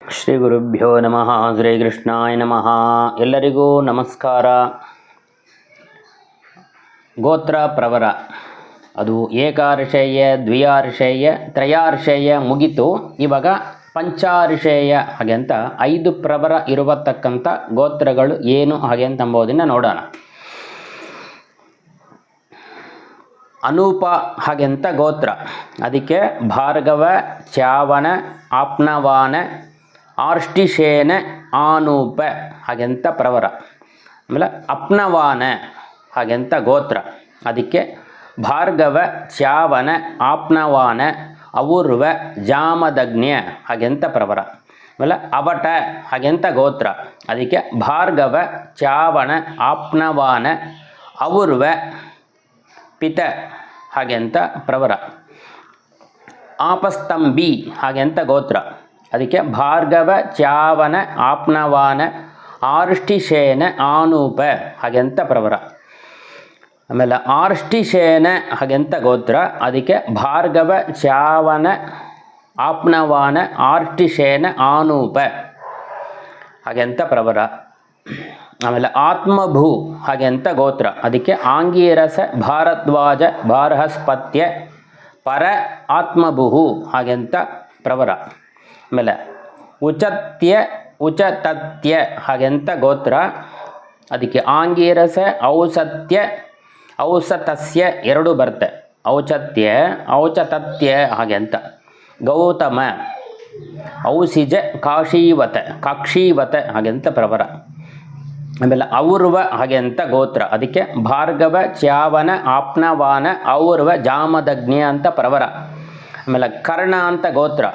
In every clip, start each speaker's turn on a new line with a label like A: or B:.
A: ಶ್ರೀ ಗುರುಭ್ಯೋ ನಮಃ. ಶ್ರೀ ಕೃಷ್ಣಾಯ ನಮಃ. ಎಲ್ಲರಿಗೂ ನಮಸ್ಕಾರ. ಗೋತ್ರ ಪ್ರವರ ಅದು ಏಕಾರ್ಷೇಯ, ದ್ವಿಯಾರ್ಷೇಯ, ತ್ರಯಾರ್ಷೇಯ ಮುಗಿತು. ಇವಾಗ ಪಂಚಾರ್ಷೇಯ ಹಾಗೆ ಅಂತ 5 ಪ್ರವರ ಇರತಕ್ಕಂಥ ಗೋತ್ರಗಳು ಏನು ಹಾಗೆ ಅಂತ ಅಂಬೋದನ್ನು ನೋಡೋಣ. ಅನೂಪ ಹಾಗೆಂತ ಗೋತ್ರ, ಅದಕ್ಕೆ ಭಾರ್ಗವ, ಚ್ಯಾವನ, ಆಪ್ನವಾನ, ಆರ್ಷ್ಟಿಶೇನ, ಆನೂಪ ಹಾಗೆಂತ ಪ್ರವರ. ಆಮೇಲೆ ಅಪ್ನವಾನ ಹಾಗೆಂತ ಗೋತ್ರ, ಅದಕ್ಕೆ ಭಾರ್ಗವ, ಚ್ಯಾವನ, ಆಪ್ನವಾನ, ಅವೂರ್ವ, ಜಾಮದಗ್ನ್ಯ ಹಾಗೆಂತ ಪ್ರವರ. ಆಮೇಲೆ ಅವಟ ಹಾಗೆಂತ ಗೋತ್ರ, ಅದಕ್ಕೆ ಭಾರ್ಗವ, ಚ್ಯಾವನ, ಆಪ್ನವಾನ, ಅವೂರ್ವ, ಪಿತ ಹಾಗೆಂತ ಪ್ರವರ. ಆಪಸ್ತಂಭಿ ಹಾಗೆಂತ ಗೋತ್ರ, ಅದಕ್ಕೆ ಭಾರ್ಗವ, ಚ್ಯಾವನ, ಆಪ್ನವಾನ, ಆರ್ಷ್ಟಿಶೇನ, ಆನೂಪ ಹಾಗೆಂತ ಪ್ರವರ. ಆಮೇಲೆ ಆರ್ಷ್ಟಿಶೇನ ಹಾಗೆಂತ ಗೋತ್ರ, ಅದಕ್ಕೆ ಭಾರ್ಗವ, ಚ್ಯಾವನ, ಆಪ್ನವಾನ, ಆರ್ಷ್ಟಿಶೇನ, ಆನೂಪ ಹಾಗೆಂತ ಪ್ರವರ. ಆಮೇಲೆ ಆತ್ಮಭೂ ಹಾಗೆಂತ ಗೋತ್ರ, ಅದಕ್ಕೆ ಆಂಗೀರಸ, ಭಾರದ್ವಾಜ, ಬಾರ್ಹಸ್ಪತ್ಯ, ಪರ, ಆತ್ಮಭೂ ಹಾಗೆಂತ ಪ್ರವರ. ಆಮೇಲೆ ಉಚತ್ಯ, ಉಚತತ್ಯ ಹಾಗೆಂತ ಗೋತ್ರ, ಅದಕ್ಕೆ ಆಂಗೀರಸ, ಔಸತ್ಯ, ಔಸತಸ್ಯ ಎರಡು ಬರುತ್ತೆ. ಔಚತ್ಯ, ಔಚತತ್ಯ ಹಾಗೆಂತ. ಗೌತಮ, ಔಸಿಜ, ಕಾಶೀವತ, ಕಾಕ್ಷೀವತ ಹಾಗೆಂತ ಪ್ರವರ. ಆಮೇಲೆ ಔರ್ವ ಹಾಗೆಂತ ಗೋತ್ರ, ಅದಕ್ಕೆ ಭಾರ್ಗವ, ಚ್ಯಾವನ, ಆಪ್ನವಾನ, ಔರ್ವ, ಜಾಮದಗ್ನ್ಯ ಅಂತ ಪ್ರವರ. ಆಮೇಲೆ ಕರ್ಣ ಅಂತ ಗೋತ್ರ,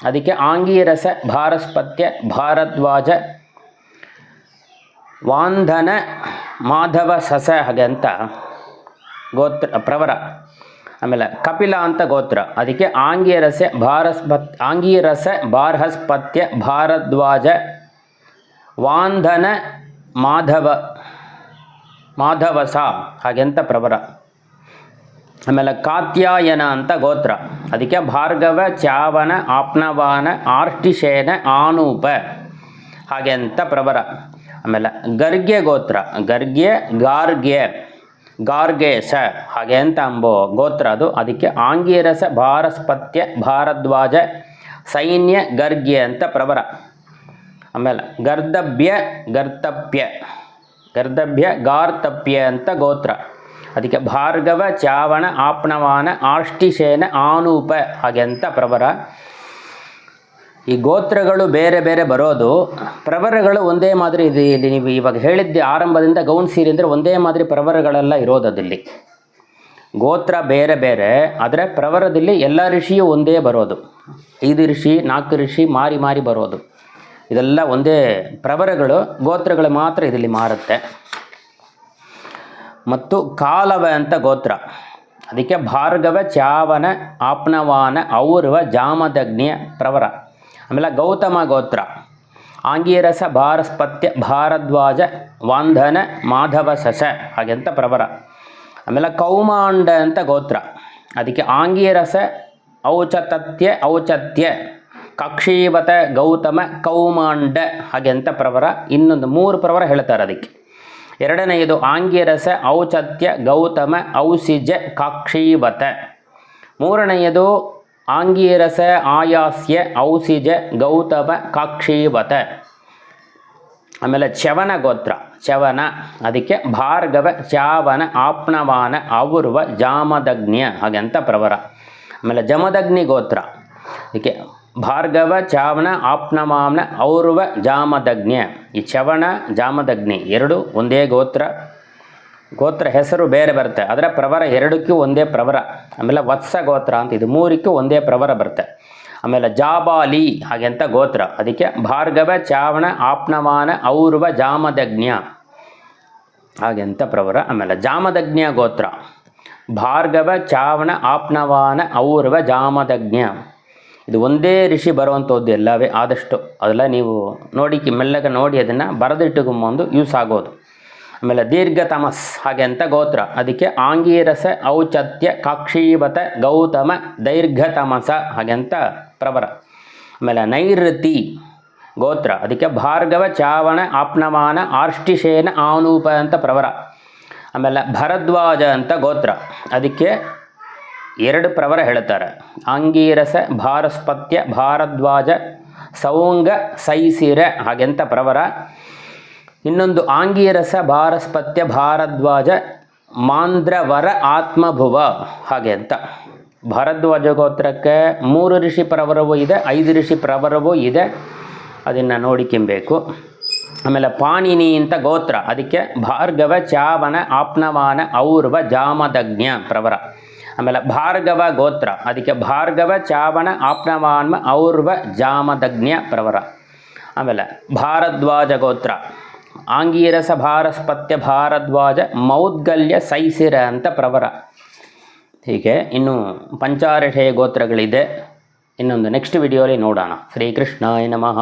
A: ಅದಕ್ಕೆ ಆಂಗೀರಸ, ಭಾರಸ್ಪತ್ಯ, ಭಾರದ್ವಾಜ, ವಾಂಧನ, ಮಾಧವ ಸಸ ಹಾಗೆಂತ ಗೋತ್ರ ಪ್ರವರ. ಆಮೇಲೆ ಕಪಿಲ ಅಂತ ಗೋತ್ರ, ಅದಕ್ಕೆ ಆಂಗೀರಸ, ಆಂಗೀರಸ, ಬಾರ್ಹಸ್ಪತ್ಯ, ಭಾರದ್ವಾಜ, ವಾಂಧನ, ಮಾಧವಸ ಹಾಗೆಂತ ಪ್ರವರ. ಆಮೇಲೆ ಕಾತ್ಯಾಯನ ಅಂತ ಗೋತ್ರ, ಅದಕ್ಕೆ ಭಾರ್ಗವ, ಚ್ಯಾವನ, ಆಪ್ನವಾನ, ಆರ್ಷ್ಟಿಶೇನ, ಆನೂಪ ಹಾಗೆಂತ ಪ್ರವರ. ಆಮೇಲೆ ಗರ್ಗ್ಯ ಗೋತ್ರ, ಗರ್ಗ್ಯ, ಗಾರ್ಗ್ಯ, ಗಾರ್ಗೇಶ ಹಾಗೆಂತ ಅಂಬೋ ಗೋತ್ರ ಅದು, ಅದಕ್ಕೆ ಆಂಗೀರಸ, ಭಾರಸ್ಪತ್ಯ, ಭಾರದ್ವಾಜ, ಸೈನ್ಯ, ಗರ್ಗ್ಯ ಅಂತ ಪ್ರವರ. ಆಮೇಲೆ ಗರ್ದಭ್ಯ, ಗರ್ತಪ್ಯ, ಗರ್ದಭ್ಯ, ಗಾರ್ತಪ್ಯ ಅಂತ ಗೋತ್ರ, ಅದಕ್ಕೆ ಭಾರ್ಗವ, ಚ್ಯಾವನ, ಆಪ್ನವಾನ, ಆರ್ಷ್ಟಿಶೇನ, ಆನೂಪ ಹಾಗೆಂತ ಪ್ರವರ. ಈ ಗೋತ್ರಗಳು ಬೇರೆ ಬೇರೆ ಬರೋದು, ಪ್ರವರಗಳು ಒಂದೇ ಮಾದರಿ ಇದೆ. ಇಲ್ಲಿ ನೀವು ಇವಾಗ ಹೇಳಿದ್ದೆ ಆರಂಭದಿಂದ ಗೌನ್ ಸೀರೆ ಅಂದರೆ ಒಂದೇ ಮಾದರಿ ಪ್ರವರಗಳೆಲ್ಲ ಇರೋದಲ್ಲಿ. ಗೋತ್ರ ಬೇರೆ ಬೇರೆ, ಆದರೆ ಪ್ರವರದಲ್ಲಿ ಎಲ್ಲ ಋಷಿಯೂ ಒಂದೇ ಬರೋದು. 5 ಋಷಿ 4 ಋಷಿ ಮಾರಿ ಮಾರಿ ಬರೋದು, ಇದೆಲ್ಲ ಒಂದೇ ಪ್ರವರಗಳು. ಗೋತ್ರಗಳು ಮಾತ್ರ ಇದರಲ್ಲಿ ಮಾರುತ್ತೆ. ಮತ್ತು ಕಾಲವ ಅಂತ ಗೋತ್ರ, ಅದಕ್ಕೆ ಭಾರ್ಗವ, ಚ್ಯಾವನ, ಆಪ್ನವಾನ, ಔರ್ವ, ಜಾಮದಗ್ನ್ಯ ಪ್ರವರ. ಆಮೇಲೆ ಗೌತಮ ಗೋತ್ರ, ಆಂಗೀರಸ, ಭಾರಸ್ಪತ್ಯ, ಭಾರದ್ವಾಜ, ವಾಂಧನ, ಮಾಧವ ಸಸ ಹಾಗೆಂತ ಪ್ರವರ. ಆಮೇಲೆ ಕೌಮಾಂಡ ಅಂತ ಗೋತ್ರ, ಅದಕ್ಕೆ ಆಂಗೀರಸ, ಔಚತತ್ಯ, ಔಚತ್ಯ, ಕಾಕ್ಷೀವತ, ಗೌತಮ, ಕೌಮಾಂಡ ಹಾಗೆಂತ ಪ್ರವರ. ಇನ್ನೊಂದು 3 ಪ್ರವರ ಹೇಳ್ತಾರೆ ಅದಕ್ಕೆ. ಎರಡನೆಯದು ಆಂಗೀರಸ, ಔಚತ್ಯ, ಗೌತಮ, ಔಸಿಜ, ಕಾಕ್ಷೀವತ. ಮೂರನೆಯದು ಆಂಗೀರಸ, ಆಯಾಸ್ಯ, ಔಸಿಜ, ಗೌತಮ, ಕಾಕ್ಷೀವತ. ಆಮೇಲೆ ಚ್ಯವನ ಗೋತ್ರ, ಚ್ಯವನ, ಅದಕ್ಕೆ ಭಾರ್ಗವ, ಚ್ಯಾವನ, ಆಪ್ನವಾನ, ಔರ್ವ, ಜಾಮದಗ್ನ್ಯ ಹಾಗೆಂತ ಪ್ರವರ. ಆಮೇಲೆ ಜಮದಗ್ನಿ ಗೋತ್ರ, ಅದಕ್ಕೆ ಭಾರ್ಗವ, ಚ್ಯಾವನ, ಆಪ್ನವಾನ, ಔರ್ವ, ಜಾಮದಗ್ನ್ಯ. ಈ ಚ್ಯವನ, ಜಾಮದಗ್ನಿ ಎರಡು ಒಂದೇ ಗೋತ್ರ. ಗೋತ್ರ ಹೆಸರು ಬೇರೆ ಬರುತ್ತೆ, ಆದರೆ ಪ್ರವರ ಎರಡಕ್ಕೂ ಒಂದೇ ಪ್ರವರ. ಆಮೇಲೆ ವತ್ಸ ಗೋತ್ರ ಅಂತ, ಇದು 3ಕ್ಕೂ ಒಂದೇ ಪ್ರವರ ಬರುತ್ತೆ. ಆಮೇಲೆ ಜಾಬಾಲಿ ಹಾಗೆಂತ ಗೋತ್ರ, ಅದಕ್ಕೆ ಭಾರ್ಗವ, ಚ್ಯಾವನ, ಆಪ್ನವಾನ, ಔರ್ವ, ಜಾಮದಗ್ನ್ಯ ಹಾಗೆಂತ ಪ್ರವರ. ಆಮೇಲೆ ಜಾಮದಗ್ನ್ಯ ಗೋತ್ರ, ಭಾರ್ಗವ, ಚಾವಣ, ಆಪ್ನವಾನ, ಔರ್ವ, ಜಾಮದಗ್ನ್ಯ. ಇದು ಒಂದೇ ಋಷಿ ಬರುವಂಥದ್ದು ಎಲ್ಲವೇ ಆದಷ್ಟು. ಅದೆಲ್ಲ ನೀವು ನೋಡಿ ಮೆಲ್ಲಗೆ ನೋಡಿ ಅದನ್ನು ಬರೆದಿಟ್ಟುಕೊಂಬಂದು ಯೂಸ್ ಆಗೋದು. ಆಮೇಲೆ ದೀರ್ಘತಮಸ್ ಹಾಗೆ ಅಂತ ಗೋತ್ರ, ಅದಕ್ಕೆ ಆಂಗೀರಸ, ಔಚತ್ಯ, ಕಾಕ್ಷೀವತ, ಗೌತಮ, ದೈರ್ಘತಮಸ ಹಾಗೆ ಅಂತ ಪ್ರವರ. ಆಮೇಲೆ ನೈಋತಿ ಗೋತ್ರ, ಅದಕ್ಕೆ ಭಾರ್ಗವ ಚಾವಣ ಆಪ್ನವಾನ ಆರ್ಷ್ಟಿಶೇನ ಆನೂಪ ಅಂತ ಪ್ರವರ. ಆಮೇಲೆ ಭರದ್ವಾಜ ಅಂತ ಗೋತ್ರ, ಅದಕ್ಕೆ 2 ಪ್ರವರ ಹೇಳ್ತಾರೆ. ಆಂಗೀರಸ ಭಾರಸ್ಪತ್ಯ ಭಾರದ್ವಾಜ ಸೌಂಗ ಸೈಸಿರೆ ಹಾಗೆಂತ ಪ್ರವರ. ಇನ್ನೊಂದು ಆಂಗೀರಸ ಭಾರಸ್ಪತ್ಯ ಭಾರದ್ವಾಜ ಮಾಂದ್ರವರ ಆತ್ಮಭುವ ಹಾಗೆ ಅಂತ. ಭಾರದ್ವಾಜ ಗೋತ್ರಕ್ಕೆ 3 ಋಷಿ ಪ್ರವರವೂ ಇದೆ, 5 ಋಷಿ ಪ್ರವರವೂ ಇದೆ, ಅದನ್ನು ನೋಡಿಕೊಂಬೇಕು. ಆಮೇಲೆ ಪಾಣಿನಿ ಅಂತ ಗೋತ್ರ, ಅದಕ್ಕೆ ಭಾರ್ಗವ ಚಾವನ ಆಪ್ನವಾನ ಔರ್ವ ಜಾಮದಗ್ನ್ಯ ಪ್ರವರ. ಆಮೇಲೆ ಭಾರ್ಗವ ಗೋತ್ರ, ಅದಕ್ಕೆ ಭಾರ್ಗವ ಚಾವನ ಆಪ್ನವಾನ್ಮ ಔರ್ವ ಜಾಮದಗ್ನ್ಯ ಪ್ರವರ. ಆಮೇಲೆ ಭಾರದ್ವಾಜ ಗೋತ್ರ, ಆಂಗೀರಸ ಭಾರಸ್ಪತ್ಯ ಭಾರದ್ವಾಜ ಮೌದ್ಗಲ್ಯ ಸೈಸಿರ ಅಂತ ಪ್ರವರ. ಹೀಗೆ ಇನ್ನು ಪಂಚಾರಷೇಯ ಗೋತ್ರಗಳಿದೆ. ಇನ್ನೊಂದು ನೆಕ್ಸ್ಟ್ ವಿಡಿಯೋಲಿ ನೋಡೋಣ. ಶ್ರೀಕೃಷ್ಣಾಯ ನಮಃ.